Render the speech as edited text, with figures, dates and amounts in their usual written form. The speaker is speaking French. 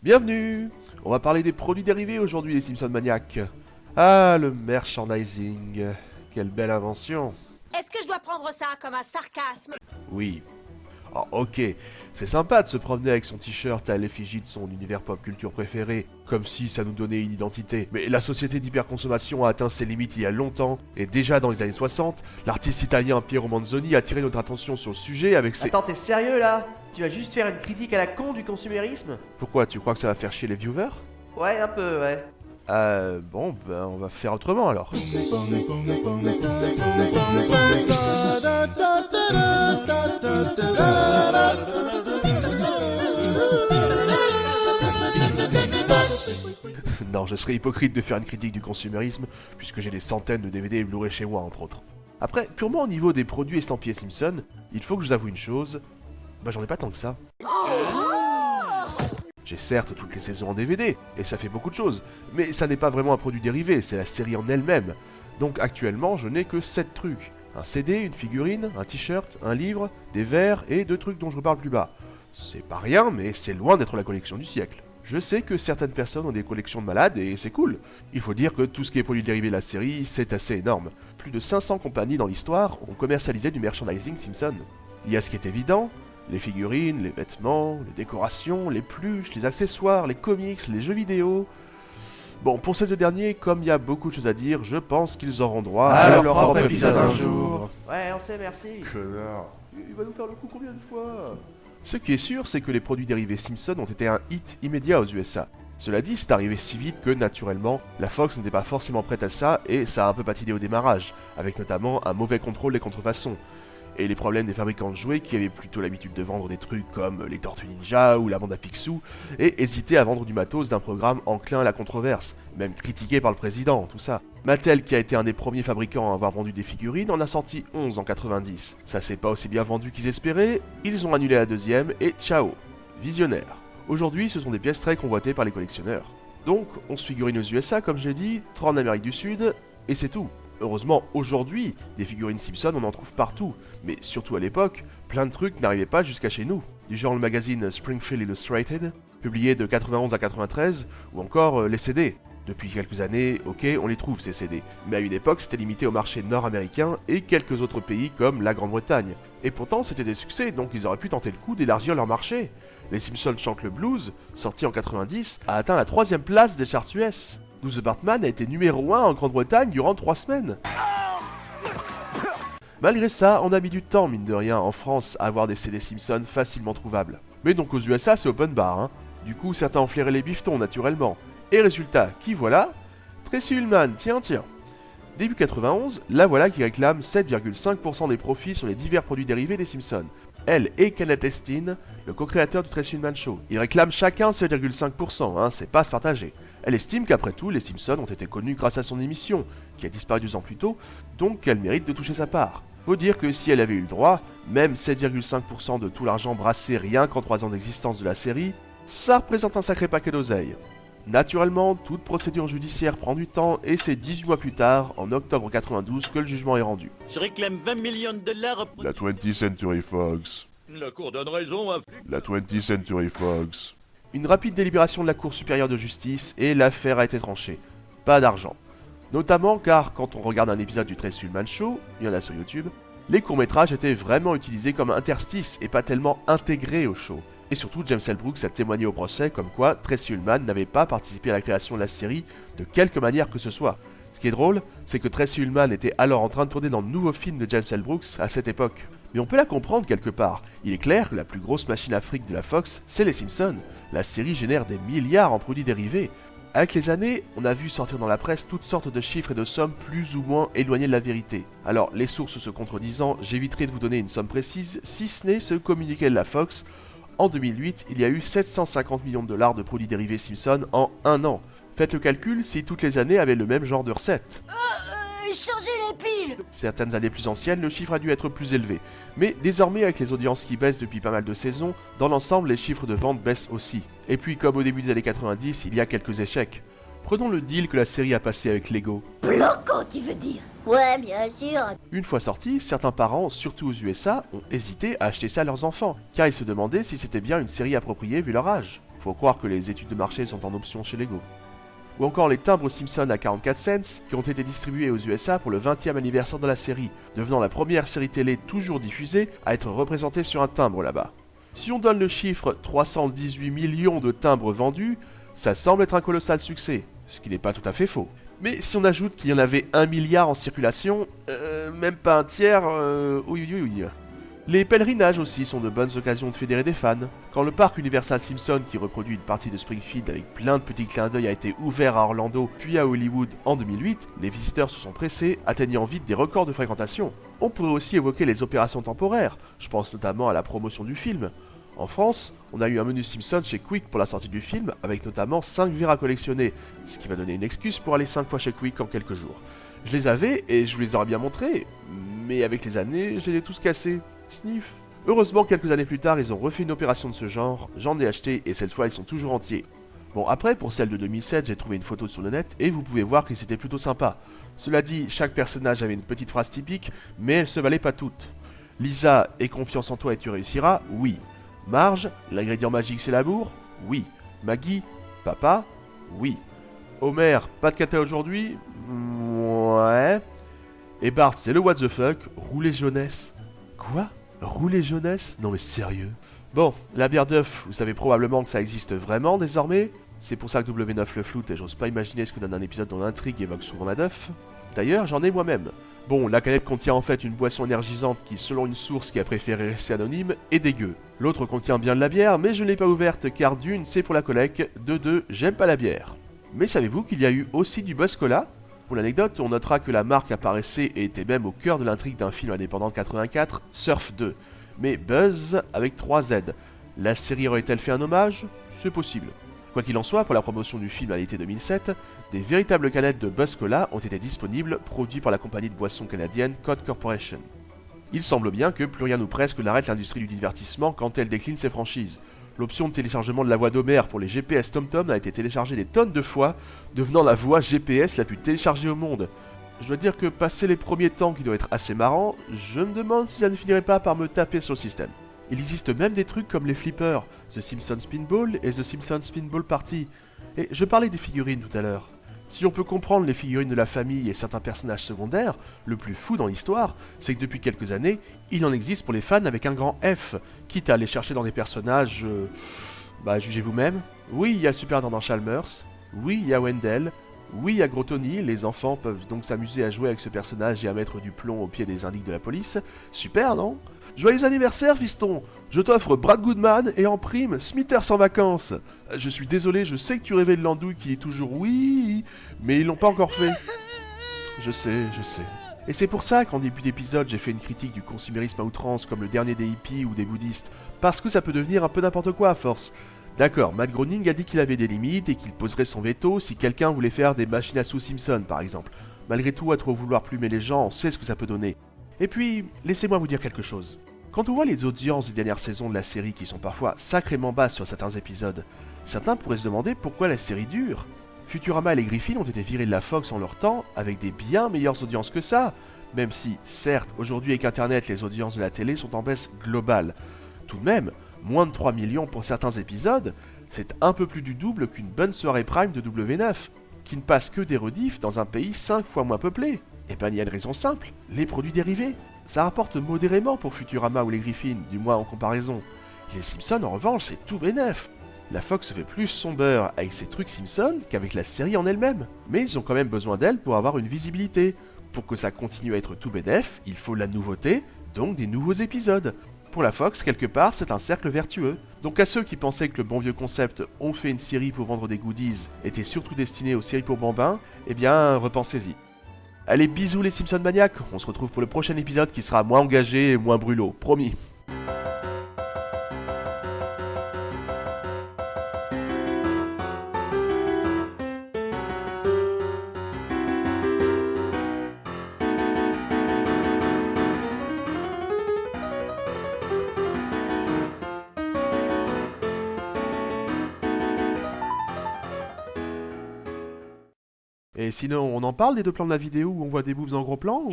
Bienvenue! On va parler des produits dérivés aujourd'hui, les Simpson maniaques. Ah, le merchandising. Quelle belle invention. Est-ce que je dois prendre ça comme un sarcasme? Oui. Oh, ok, c'est sympa de se promener avec son t-shirt à l'effigie de son univers pop culture préféré, comme si ça nous donnait une identité. Mais la société d'hyperconsommation a atteint ses limites il y a longtemps, et déjà dans les années 60, l'artiste italien Piero Manzoni a attiré notre attention sur le sujet avec ses... Attends, t'es sérieux là? Tu vas juste faire une critique à la con du consumérisme? Pourquoi, tu crois que ça va faire chier les viewers? Ouais, un peu, ouais. Bon, ben on va faire autrement alors. Non, je serais hypocrite de faire une critique du consumérisme, puisque j'ai des centaines de DVD et Blu-ray chez moi, entre autres. Après, purement au niveau des produits estampillés Simpson, il faut que je vous avoue une chose, bah j'en ai pas tant que ça. J'ai certes toutes les saisons en DVD, et ça fait beaucoup de choses, mais ça n'est pas vraiment un produit dérivé, c'est la série en elle-même. Donc actuellement, je n'ai que 7 trucs. Un CD, une figurine, un t-shirt, un livre, des verres et 2 trucs dont je reparle plus bas. C'est pas rien, mais c'est loin d'être la collection du siècle. Je sais que certaines personnes ont des collections de malades et c'est cool. Il faut dire que tout ce qui est produit dérivé de la série, c'est assez énorme. Plus de 500 compagnies dans l'histoire ont commercialisé du merchandising Simpson. Il y a ce qui est évident, les figurines, les vêtements, les décorations, les pluches, les accessoires, les comics, les jeux vidéo... Bon, pour ces deux derniers, comme il y a beaucoup de choses à dire, je pense qu'ils auront droit à leur propre épisode un jour. Ouais, on sait, merci. Connard. Il va nous faire le coup combien de fois? Ce qui est sûr, c'est que les produits dérivés Simpson ont été un hit immédiat aux USA. Cela dit, c'est arrivé si vite que, naturellement, la Fox n'était pas forcément prête à ça et ça a un peu patiné au démarrage, avec notamment un mauvais contrôle des contrefaçons. Et les problèmes des fabricants de jouets qui avaient plutôt l'habitude de vendre des trucs comme les Tortues Ninja ou la bande à Picsou, et hésitaient à vendre du matos d'un programme enclin à la controverse, même critiqué par le président, tout ça. Mattel, qui a été un des premiers fabricants à avoir vendu des figurines, en a sorti 11 en 90. Ça s'est pas aussi bien vendu qu'ils espéraient, ils ont annulé la deuxième et ciao. Visionnaire. Aujourd'hui, ce sont des pièces très convoitées par les collectionneurs. Donc, 11 figurines aux USA, comme je l'ai dit, 3 en Amérique du Sud, et c'est tout. Heureusement, aujourd'hui, des figurines Simpson, on en trouve partout, mais surtout à l'époque, plein de trucs n'arrivaient pas jusqu'à chez nous. Du genre le magazine Springfield Illustrated, publié de 91 à 93, ou encore les CD. Depuis quelques années, ok, on les trouve ces CD, mais à une époque c'était limité au marché nord-américain et quelques autres pays comme la Grande-Bretagne. Et pourtant c'était des succès, donc ils auraient pu tenter le coup d'élargir leur marché. Les Simpsons chantent le blues, sorti en 90, a atteint la 3ème place des charts US. The Batman a été numéro 1 en Grande-Bretagne durant 3 semaines. Malgré ça, on a mis du temps, mine de rien, en France, à avoir des CD Simpson facilement trouvables. Mais donc aux USA, c'est open bar, hein. Du coup, certains ont flairé les bifetons, naturellement. Et résultat, qui voilà? Tracy Ullman, tiens. Début 91, la voilà qui réclame 7,5% des profits sur les divers produits dérivés des Simpsons. Elle et Kenneth Estin, le co-créateur du Tracy Ullman Show. Ils réclament chacun 7,5%, hein, c'est pas à se partager. Elle estime qu'après tout, les Simpsons ont été connus grâce à son émission, qui a disparu 2 ans plus tôt, donc qu'elle mérite de toucher sa part. Faut dire que si elle avait eu le droit, même 7,5% de tout l'argent brassé rien qu'en 3 ans d'existence de la série, ça représente un sacré paquet d'oseille. Naturellement, toute procédure judiciaire prend du temps et c'est 18 mois plus tard, en octobre 92, que le jugement est rendu. Je réclame 20 millions de dollars. La 20th Century Fox. La cour donne raison à... La 20th Century Fox. Une rapide délibération de la Cour supérieure de justice et l'affaire a été tranchée. Pas d'argent. Notamment car quand on regarde un épisode du Tracy Ullman Show, il y en a sur YouTube, les courts-métrages étaient vraiment utilisés comme interstices et pas tellement intégrés au show. Et surtout, James L. Brooks a témoigné au procès comme quoi Tracy Ullman n'avait pas participé à la création de la série de quelque manière que ce soit. Ce qui est drôle, c'est que Tracy Ullman était alors en train de tourner dans le nouveau film de James L. Brooks à cette époque. Mais on peut la comprendre quelque part. Il est clair que la plus grosse machine à fric de la Fox, c'est les Simpsons. La série génère des milliards en produits dérivés. Avec les années, on a vu sortir dans la presse toutes sortes de chiffres et de sommes plus ou moins éloignés de la vérité. Alors, les sources se contredisant, j'éviterai de vous donner une somme précise, si ce n'est ce communiqué de la Fox. En 2008, il y a eu 750 millions de dollars de produits dérivés Simpson en 1 an. Faites le calcul si toutes les années avaient le même genre de recettes. Changez les piles! Certaines années plus anciennes, le chiffre a dû être plus élevé. Mais désormais, avec les audiences qui baissent depuis pas mal de saisons, dans l'ensemble, les chiffres de vente baissent aussi. Et puis, comme au début des années 90, il y a quelques échecs. Prenons le deal que la série a passé avec Lego. Bloco, tu veux dire? Ouais, bien sûr. Une fois sorti, certains parents, surtout aux USA, ont hésité à acheter ça à leurs enfants, car ils se demandaient si c'était bien une série appropriée vu leur âge. faut croire que les études de marché sont en option chez Lego. Ou encore les timbres Simpson à 44 cents qui ont été distribués aux USA pour le 20e anniversaire de la série, devenant la première série télé toujours diffusée à être représentée sur un timbre là-bas. Si on donne le chiffre 318 millions de timbres vendus, ça semble être un colossal succès, ce qui n'est pas tout à fait faux. Mais si on ajoute qu'il y en avait 1 milliard en circulation, même pas un tiers, oui. Les pèlerinages aussi sont de bonnes occasions de fédérer des fans. Quand le parc Universal Simpson, qui reproduit une partie de Springfield avec plein de petits clins d'œil, a été ouvert à Orlando puis à Hollywood en 2008, les visiteurs se sont pressés, atteignant vite des records de fréquentation. On pourrait aussi évoquer les opérations temporaires, je pense notamment à la promotion du film. En France, on a eu un menu Simpson chez Quick pour la sortie du film, avec notamment 5 verres à collectionner, ce qui m'a donné une excuse pour aller 5 fois chez Quick en quelques jours. Je les avais et je vous les aurais bien montrés, mais avec les années, je les ai tous cassés. Sniff. Heureusement, quelques années plus tard, ils ont refait une opération de ce genre, j'en ai acheté et cette fois ils sont toujours entiers. Bon, après, pour celle de 2007, j'ai trouvé une photo sur le net et vous pouvez voir qu'ils étaient plutôt sympas. Cela dit, chaque personnage avait une petite phrase typique, mais elles se valaient pas toutes. Lisa, aie confiance en toi et tu réussiras, oui. Marge, l'ingrédient magique c'est l'amour, oui. Maggie, papa, oui. Homer, pas de cata aujourd'hui, ouais. Et Bart, c'est le what the fuck, rouler jeunesse. Quoi? Rouler jeunesse? Non mais sérieux? Bon, la bière d'œuf, vous savez probablement que ça existe vraiment désormais. C'est pour ça que W9 le floute et j'ose pas imaginer ce que donne un épisode dont l'intrigue évoque souvent la d'œuf. D'ailleurs, j'en ai moi-même. Bon, la canette contient en fait une boisson énergisante qui, selon une source qui a préféré rester anonyme, est dégueu. L'autre contient bien de la bière, mais je ne l'ai pas ouverte car d'une, c'est pour la collecte, de deux, j'aime pas la bière. Mais savez-vous qu'il y a eu aussi du Buzz Cola? Pour l'anecdote, on notera que la marque apparaissait et était même au cœur de l'intrigue d'un film indépendant de 84, Surf 2. Mais Buzz avec 3 Z. La série aurait-elle fait un hommage? C'est possible. Quoi qu'il en soit, pour la promotion du film à l'été 2007, des véritables canettes de Buzz Cola ont été disponibles, produits par la compagnie de boissons canadienne Cod Corporation. Il semble bien que plus rien ou presque n'arrête l'industrie du divertissement quand elle décline ses franchises. L'option de téléchargement de la voix d'Homer pour les GPS TomTom a été téléchargée des tonnes de fois, devenant la voix GPS la plus téléchargée au monde. Je dois dire que passé les premiers temps qui doivent être assez marrants, je me demande si ça ne finirait pas par me taper sur le système. Il existe même des trucs comme les flippers, The Simpsons Spinball et The Simpsons Spinball Party. Et je parlais des figurines tout à l'heure. Si on peut comprendre les figurines de la famille et certains personnages secondaires, le plus fou dans l'histoire, c'est que depuis quelques années, il en existe pour les fans avec un grand F, quitte à aller chercher dans des personnages... jugez vous-même. Oui, il y a le superintendant Chalmers, oui, il y a Wendell, oui, il y a Gros Tony, les enfants peuvent donc s'amuser à jouer avec ce personnage et à mettre du plomb au pied des indices de la police. Super, non? Joyeux anniversaire, fiston! Je t'offre Brad Goodman et en prime, Smithers en vacances. Je suis désolé, je sais que tu rêvais de l'andouille qui est toujours oui, mais ils l'ont pas encore fait. Je sais. Et c'est pour ça qu'en début d'épisode, j'ai fait une critique du consumérisme à outrance comme le dernier des hippies ou des bouddhistes, parce que ça peut devenir un peu n'importe quoi à force. D'accord, Matt Groening a dit qu'il avait des limites et qu'il poserait son veto si quelqu'un voulait faire des machines à sous Simpson par exemple. Malgré tout, à trop vouloir plumer les gens, on sait ce que ça peut donner. Et puis, laissez-moi vous dire quelque chose. Quand on voit les audiences des dernières saisons de la série qui sont parfois sacrément basses sur certains épisodes, certains pourraient se demander pourquoi la série dure. Futurama et les Griffin ont été virés de la Fox en leur temps avec des bien meilleures audiences que ça, même si, certes, aujourd'hui avec Internet, les audiences de la télé sont en baisse globale. Tout de même, moins de 3 millions pour certains épisodes, c'est un peu plus du double qu'une bonne soirée prime de W9, qui ne passe que des rediffs dans un pays 5 fois moins peuplé. Et ben il y a une raison simple, les produits dérivés. Ça rapporte modérément pour Futurama ou les Griffin, du moins en comparaison. Les Simpsons en revanche c'est tout bénef. La Fox fait plus son beurre avec ses trucs Simpsons qu'avec la série en elle-même. Mais ils ont quand même besoin d'elle pour avoir une visibilité. Pour que ça continue à être tout bénef, il faut la nouveauté, donc des nouveaux épisodes. Pour la Fox, quelque part, c'est un cercle vertueux. Donc à ceux qui pensaient que le bon vieux concept « on fait une série pour vendre des goodies » était surtout destiné aux séries pour bambins, eh bien, repensez-y. Allez, bisous les Simpson maniaques, on se retrouve pour le prochain épisode qui sera moins engagé et moins brûlot, promis. Et sinon, on en parle des deux plans de la vidéo où on voit des boobs en gros plan ou...